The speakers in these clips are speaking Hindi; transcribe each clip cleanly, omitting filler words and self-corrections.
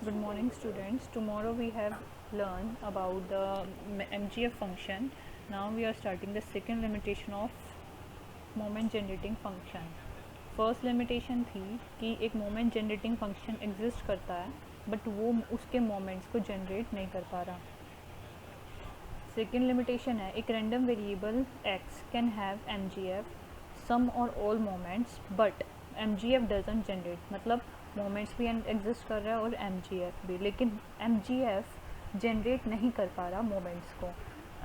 Good morning, students. Tomorrow we have learned about the MGF function. Now we are starting the second limitation of moment generating function. First limitation थी कि एक मोमेंट जनरेटिंग फंक्शन एग्जिस्ट करता है बट वो उसके मोमेंट्स को जनरेट नहीं कर पा रहा. सेकेंड लिमिटेशन है एक random variable x can have MGF सम और all moments but MGF doesn't generate. मतलब मोमेंट्स भी एग्जिस्ट कर रहा है और MGF भी, लेकिन MGF जनरेट नहीं कर पा रहा मोमेंट्स को.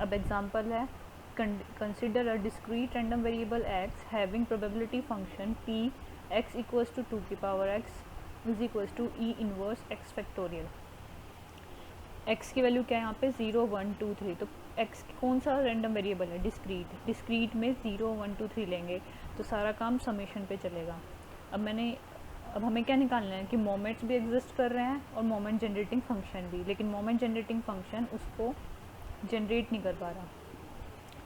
अब एग्जांपल है, consider a discrete random variable x having probability function p x equals to 2 की power x is equals to e inverse x factorial. x की वैल्यू क्या है यहाँ पे 0 1 2 3. तो x कौन सा रैंडम वेरिएबल है? डिस्क्रीट में 0 1 2 3 लेंगे तो सारा काम समेशन पे चलेगा. अब हमें क्या निकालना है कि मोमेंट्स भी एग्जिस्ट कर रहे हैं और मोमेंट जनरेटिंग फंक्शन भी, लेकिन मोमेंट जनरेटिंग फंक्शन उसको जनरेट नहीं कर पा रहा.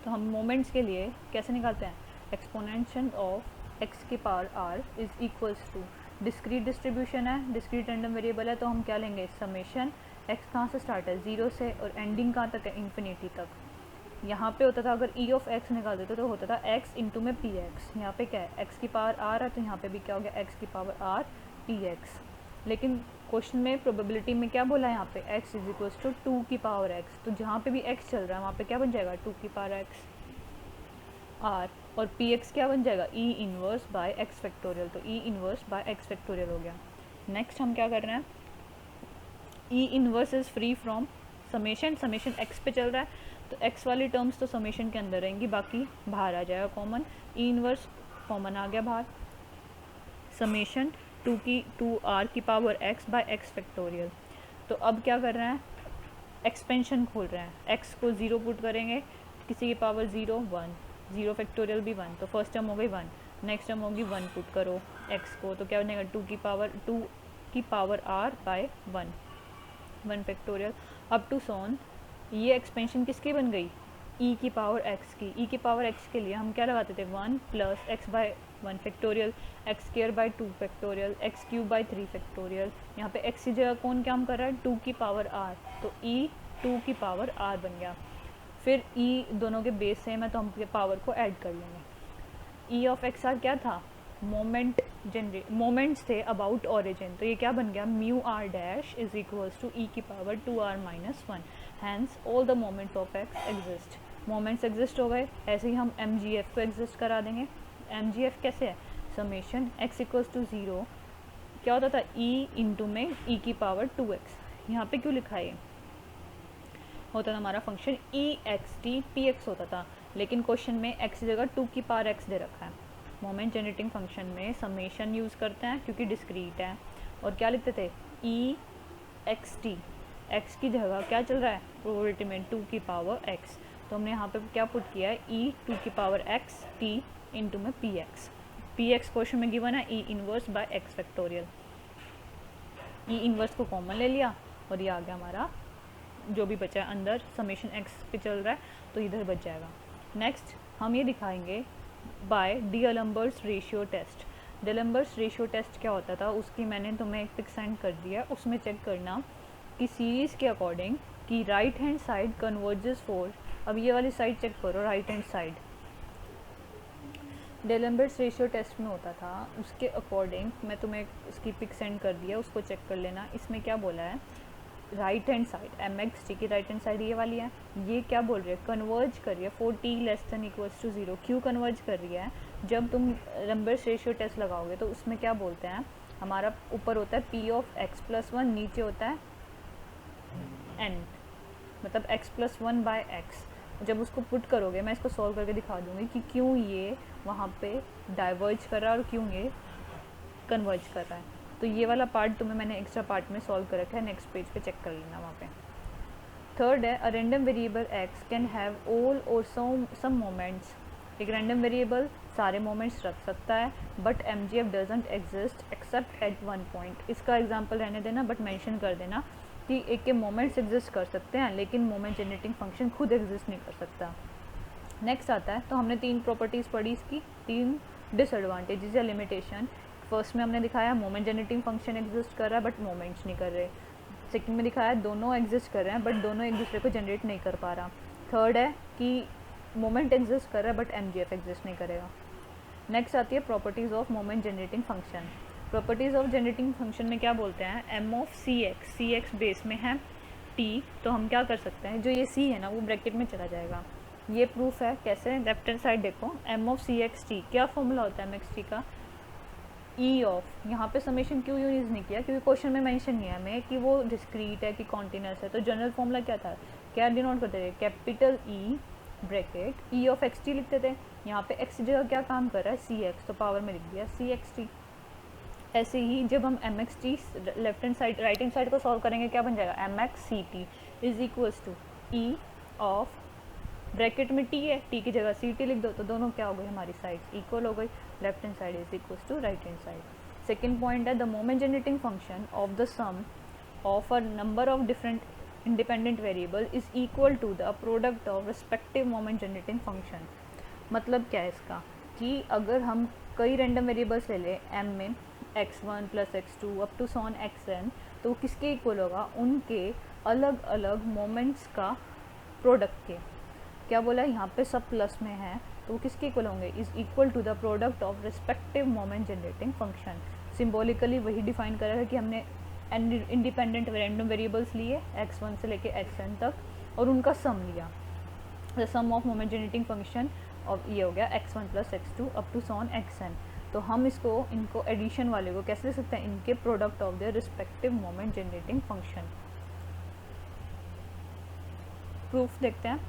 तो हम मोमेंट्स के लिए कैसे निकालते हैं? एक्सपोनेंशियल ऑफ एक्स की power R is equals to discrete distribution है, डिस्क्रीट रैंडम वेरिएबल है, तो हम क्या लेंगे? समेशन एक्स कहाँ से स्टार्ट है? 0 से, और एंडिंग कहाँ तक है? इन्फिनिटी तक. यहाँ पे होता था अगर ई ऑफ एक्स निकाल देते तो होता था एक्स इंटू में पी एक्स. यहाँ पे क्या है? एक्स की पावर आर है, तो यहाँ पे भी क्या हो गया? एक्स की पावर आर पी एक्स. लेकिन क्वेश्चन में प्रोबेबिलिटी में क्या बोला है यहाँ पे? x इज इक्वल्स टू 2 की पावर x. तो जहाँ पे भी x चल रहा है वहाँ पे क्या बन जाएगा? 2 की पावर x r, और px क्या बन जाएगा? e inverse by x factorial. तो e inverse by x factorial हो गया. नेक्स्ट हम क्या कर रहे हैं? e inverse is free from summation. Summation x पे चल रहा है तो x वाली टर्म्स तो समेशन के अंदर रहेंगी, बाकी बाहर आ जाएगा कॉमन. e इनवर्स कॉमन आ गया बाहर. समेशन 2 आर की power x by x factorial. तो अब क्या कर रहे हैं? एक्सपेंशन खोल रहे हैं. x को 0 पुट करेंगे, किसी की पावर 0 1, 0 फैक्टोरियल भी 1, तो फर्स्ट टर्म हो गई 1. नेक्स्ट टर्म होगी 1 पुट करो x को, तो क्या बनेगा? 2 की power r by 1 factorial up to so on. ये एक्सपेंशन किसकी बन गई? e की पावर x की. e की पावर x के लिए हम क्या लगाते थे? 1 plus x by 1 factorial, x square by 2 factorial, x cube by 3 factorial. यहाँ पे x की जगह कौन काम कर रहा है? 2 की पावर r, तो e 2 की पावर r बन गया. फिर e दोनों के बेस सेम है तो हम पावर को ऐड कर लेंगे. e ऑफ एक्स आर क्या था? मोमेंट्स थे अबाउट ऑरिजिन, तो ये क्या बन गया? Mu R dash is equals to e की power 2r minus 1. Hence all the moments of X exist. Moments exist हो गए, ऐसे ही हम MGF को एग्जिस्ट करा देंगे. MGF कैसे है? समेशन x इक्वल्स टू 0 क्या होता था? e इंटू में e की पावर 2x. यहाँ पे क्यों लिखा है? होता था हमारा फंक्शन ext px होता था, लेकिन क्वेश्चन में x की जगह 2 की पावर x दे रखा है. मोमेंट जनरेटिंग फंक्शन में समेशन यूज़ करते हैं क्योंकि डिस्क्रीट है. और क्या लिखते थे? ext, x की जगह क्या चल रहा है? प्रोबेबिलिटी में 2 की पावर x. तो हमने यहाँ पे क्या पुट किया है? e 2 की पावर x t इंटू में px क्वेश्चन में गिवन है e inverse by x factorial. e inverse को कॉमन ले लिया और ये आ गया हमारा जो भी बचा है अंदर. समेशन x पे चल रहा है तो इधर बच जाएगा. नेक्स्ट हम ये दिखाएंगे by D'Alembert's ratio test. D'Alembert's ratio test क्या होता था उसकी मैंने तुम्हें एक पिक सेंड कर दिया. उसमें चेक करना कि सीरीज़ के अकॉर्डिंग कि right hand side converges for. अब ये वाली साइड चेक करो, right hand side D'Alembert's ratio test में होता था. उसके अकॉर्डिंग मैं तुम्हें उसकी पिक सेंड कर दिया, उसको चेक कर लेना. इसमें क्या बोला है? राइट हैंड साइड mxt की राइट हैंड साइड ये वाली है, ये क्या बोल रही है? कन्वर्ज कर रही है for t less than equals to 0. क्यों कन्वर्ज कर रही है? जब तुम डीअलेम्बर्ट्स रेशियो टेस्ट लगाओगे तो उसमें क्या बोलते हैं? हमारा ऊपर होता है p ऑफ x प्लस 1, नीचे होता है n, मतलब x प्लस 1 बाय x. जब उसको पुट करोगे, मैं इसको सॉल्व करके दिखा दूंगी कि क्यों ये वहाँ पे डाइवर्ज कर रहा है और क्यों ये कन्वर्ज कर रहा है. तो ये वाला पार्ट तुम्हें मैंने एक्स्ट्रा पार्ट में सॉल्व कर रखा है, नेक्स्ट पेज पे चेक कर लेना वहाँ पे. थर्ड है a random variable x can have all और सम मोमेंट्स. एक रैंडम वेरिएबल सारे मोमेंट्स रख सकता है but MGF doesn't exist accept eight 1 point. इसका एग्जाम्पल रहने देना बट मेंशन कर देना कि एक के मोमेंट्स एग्जिस्ट कर सकते हैं लेकिन मोमेंट जनरेटिंग फंक्शन खुद एग्जिस्ट नहीं कर सकता. नेक्स्ट आता है, तो हमने 3 प्रॉपर्टीज़ पढ़ी इसकी, 3 डिसएडवांटेजेस या लिमिटेशन. फर्स्ट में हमने दिखाया मोमेंट जनरेटिंग फंक्शन एग्जिस्ट कर रहा है बट मोमेंट्स नहीं कर रहे. सेकंड में दिखाया है दोनों एग्जिस्ट कर रहे हैं बट दोनों एक दूसरे को जनरेट नहीं कर पा रहा। थर्ड है कि मोमेंट एग्जिस्ट कर रहा है बट एमजीएफ एग्जिस्ट नहीं करेगा। नेक्स्ट आती है properties of moment generating function. Properties of generating function में क्या बोलते हैं, M of C X base में है टी, तो हम क्या कर सकते हैं, जो ये सी है ना वो ब्रैकेट में चला जाएगा। ये प्रूफ है कैसे, लेफ्ट हैंड साइड देखो, M of C X T, क्या फॉर्मूला होता है एम एक्स टी का, ई ऑफ, यहाँ पे समेशन क्यों यूज़ नहीं किया क्योंकि क्वेश्चन में मेंशन नहीं है हमें कि वो डिस्क्रीट है कि कॉन्टिन्यूस है, तो जनरल फॉर्मूला क्या था, क्या डिनोट करते थे, capital E bracket E of x T लिखते थे। यहाँ पे एक्स जगह क्या काम कर रहा है, सी एक्स, तो पावर में लिख दिया सी एक्स टी। ऐसे ही जब हम M X T left hand side right hand side को सॉल्व करेंगे क्या बन जाएगा, M X C T is equals to E of bracket में टी है, टी की जगह सी टी लिख दो, तो दोनों क्या हो गई हमारी साइड इक्वल हो गई, left hand side is equals to right hand side. Second point है the moment generating function of the sum of a number of different independent variable is equal to the product of respective moment generating function. मतलब क्या है इसका, कि अगर हम कई रैंडम वेरिएबल्स ले लें एम में x1 plus x2 up to so on xn, तो किसके इक्वल होगा, उनके अलग अलग मोमेंट्स का प्रोडक्ट के। क्या बोला है यहाँ पे सब प्लस में है, तो वो किसके इक्वल होंगे, is equal to the product of respective moment generating function. Symbolically वही डिफाइन करा है कि हमने इंडिपेंडेंट रैंडम वेरिएबल्स लिए x1 से लेके xn तक और उनका सम लिया, the sum of moment generating function और ये हो गया x1 plus x2 up to so on xn। तो हम इनको एडिशन वाले को कैसे लिख सकते हैं, इनके product of their respective moment generating function. Proof देखते हैं,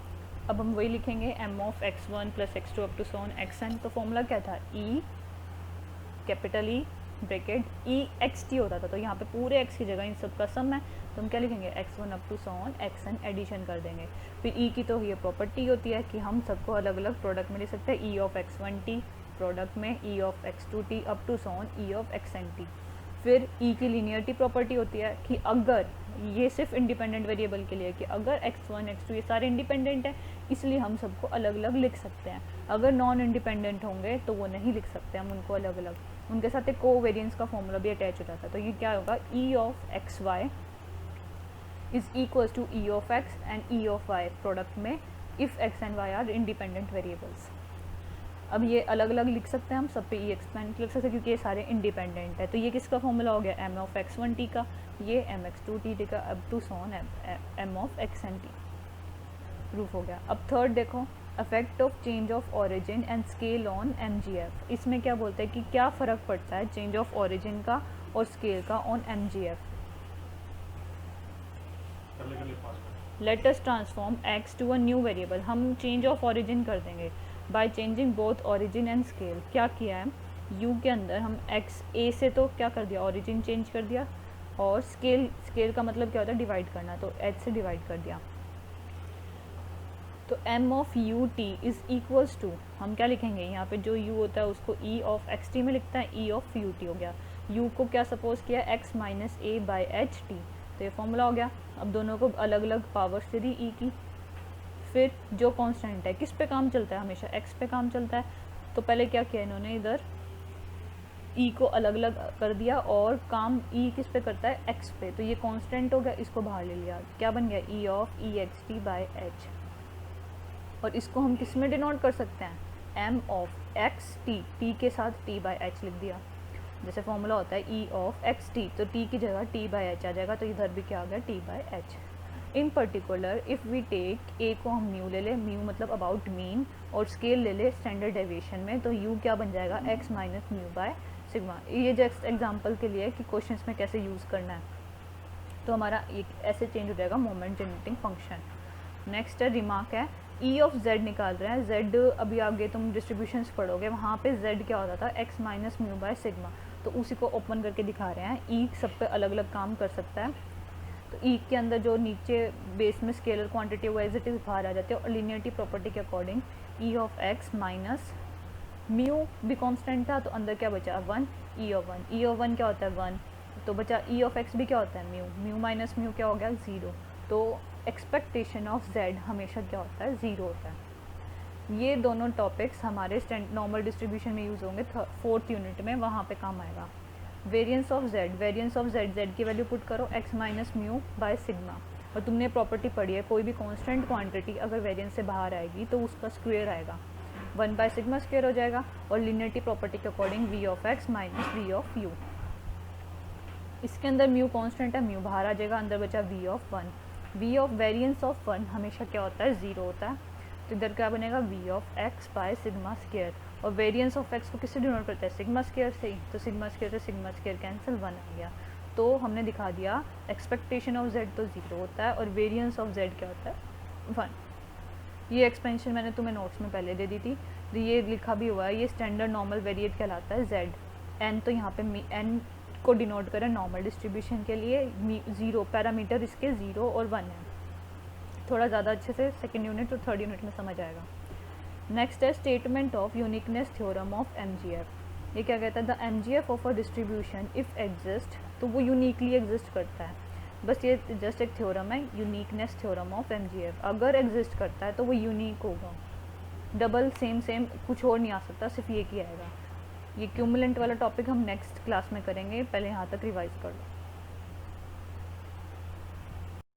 अब हम वही लिखेंगे m of x1 plus x2 up to so on xn। तो फॉर्मूला क्या था, e capital E bracket E X T होता था, तो यहाँ पे पूरे x की जगह इन सब का सम है, तो हम क्या लिखेंगे x1 up to so on xn addition कर देंगे। फिर e की तो ये प्रॉपर्टी होती है कि हम सबको अलग अलग प्रोडक्ट में लिख सकते हैं, e ऑफ x1t प्रोडक्ट में e of x2t up to so on e of xnt। फिर e की लीनियरिटी प्रॉपर्टी होती है कि अगर ये सिर्फ इंडिपेंडेंट वेरिएबल के लिए, कि अगर x1 x2 ये सारे इंडिपेंडेंट हैं इसलिए हम सबको अलग अलग लिख सकते हैं, अगर नॉन इंडिपेंडेंट होंगे तो वो नहीं लिख सकते हम उनको अलग अलग, उनके साथ एक कोवेरिएंस का फॉर्मूला भी अटैच हो जाता है। तो ये क्या होगा, e of x y is equals to e of x and e of y product में if x and y are independent variables. अब ये अलग अलग लिख सकते हैं हम, सब पे e एक्सपेंड लिख सकते हैं क्योंकि ये सारे इंडिपेंडेंट है। तो ये किसका फॉर्मूला हो गया, m ऑफ x1t का, ये m x2t का up to so on m of xnt। Proof हो गया। अब थर्ड देखो, effect of change of origin and scale on mgf। इसमें क्या बोलते हैं कि क्या फ़र्क पड़ता है चेंज ऑफ ओरिजिन का और स्केल का on mgf। Let us transform x to a new variable, हम चेंज ऑफ ओरिजिन कर देंगे by changing both origin and scale. क्या किया है, u के अंदर हम x a से तो क्या कर दिया, ओरिजिन चेंज कर दिया, और स्केल का मतलब क्या होता है, डिवाइड करना, तो h से डिवाइड कर दिया। तो m of u t is equals to, हम क्या लिखेंगे यहाँ पे, जो u होता है उसको e ऑफ x t में लिखता है, e ऑफ u t हो गया। u को क्या सपोज किया, x minus a by H T, तो ये फॉर्मूला हो गया। अब दोनों को अलग अलग पावर्स दे दी e की। फिर जो कांस्टेंट है किस पे काम चलता है, हमेशा x पे काम चलता है, तो पहले क्या किया इन्होंने, इधर e को अलग अलग कर दिया और काम e किस पे करता है, x पे, तो ये कांस्टेंट हो गया, इसको बाहर ले लिया, क्या बन गया, e of E X T by H. और इसको हम किस में डिनोट कर सकते हैं, m of x T, T के साथ t बाई एच लिख दिया, जैसे फॉर्मूला होता है e ऑफ एक्स टी, तो t की जगह t बाई एच आ जाएगा, तो इधर भी क्या आ गया, t by H. In particular if we take a को हम म्यू ले ले, म्यू मतलब अबाउट मीन, और स्केल ले ले स्टैंडर्ड डेविएशन में, तो u क्या बन जाएगा, x minus mu by sigma. ये जस्ट एग्जांपल के लिए कि क्वेश्चंस में कैसे यूज़ करना है, तो हमारा एक ऐसे चेंज हो जाएगा मोमेंट जनरेटिंग फंक्शन। नेक्स्ट है रिमार्क है, e ऑफ z निकाल रहे हैं, z अभी आगे तुम डिस्ट्रीब्यूशंस पढ़ोगे, वहाँ पे z क्या होता था, x minus mu by sigma, तो उसी को ओपन करके दिखा रहे हैं। e सब पे अलग अलग काम कर सकता है, तो e के अंदर जो नीचे बेस में स्केलर क्वांटिटी वो एज इट इज़ बाहर आ जाती है, और लीनियरिटी प्रॉपर्टी के according e of x minus mu भी कांस्टेंट था, तो अंदर क्या बचा 1, e ऑफ 1, e ऑफ 1 क्या होता है 1, तो बचा e ऑफ x भी क्या होता है म्यू, म्यू माइनस म्यू क्या हो गया 0, तो एक्सपेक्टेशन ऑफ z हमेशा क्या होता है 0 होता है। ये दोनों टॉपिक्स हमारे नॉर्मल डिस्ट्रीब्यूशन में यूज़ होंगे 4th यूनिट में, वहाँ पे काम आएगा। वेरिएंस ऑफ जेड, जेड की वैल्यू पुट करो x minus mu by sigma. और तुमने प्रॉपर्टी पढ़ी है, कोई भी कांस्टेंट क्वांटिटी अगर वेरिएंस से बाहर आएगी तो उसका स्क्वायर आएगा, 1 बाय सिग्मा स्क्वायर हो जाएगा। और लिनियरिटी प्रॉपर्टी के according V of X minus V of U, इसके अंदर म्यू कांस्टेंट है, म्यू बाहर आ जाएगा, अंदर बचा V of 1। V of variance of 1 हमेशा क्या होता है, 0 होता है। तो इधर क्या बनेगा, V of X by sigma square. और वेरिएंस ऑफ एक्स को किससे डिनोट करता है, सिग्मा स्क्वायर से ही। तो सिग्मा स्क्वायर से सिग्मा स्क्वायर कैंसिल, 1 आ गया। तो हमने दिखा दिया एक्सपेक्टेशन ऑफ जेड तो 0 होता है और वेरिएंस ऑफ जेड क्या होता है, 1। ये एक्सपेंशन मैंने तुम्हें नोट्स में पहले दे दी थी, तो ये लिखा भी हुआ है, ये स्टैंडर्ड नॉर्मल वेरिएट कहलाता है जेड। एन तो यहाँ पे एन को डिनोट करें नॉर्मल डिस्ट्रीब्यूशन के लिए, 0 पैरामीटर इसके 0 और 1 है। थोड़ा ज़्यादा अच्छे से सेकेंड यूनिट और थर्ड यूनिट में समझ आएगा। नेक्स्ट है statement of uniqueness theorem of MGF. ये क्या कहता है, the MGF of a distribution if exist, तो वो यूनिकली एग्जिस्ट करता है। बस ये जस्ट एक थ्योरम है, यूनिकनेस थ्योरम ऑफ एमजीएफ। अगर एग्जिस्ट करता है तो वो यूनिक होगा, डबल सेम कुछ और नहीं आ सकता, सिर्फ ये ही आएगा। ये क्यूमुलेंट वाला टॉपिक हम नेक्स्ट क्लास में करेंगे, पहले यहाँ तक रिवाइज कर लो।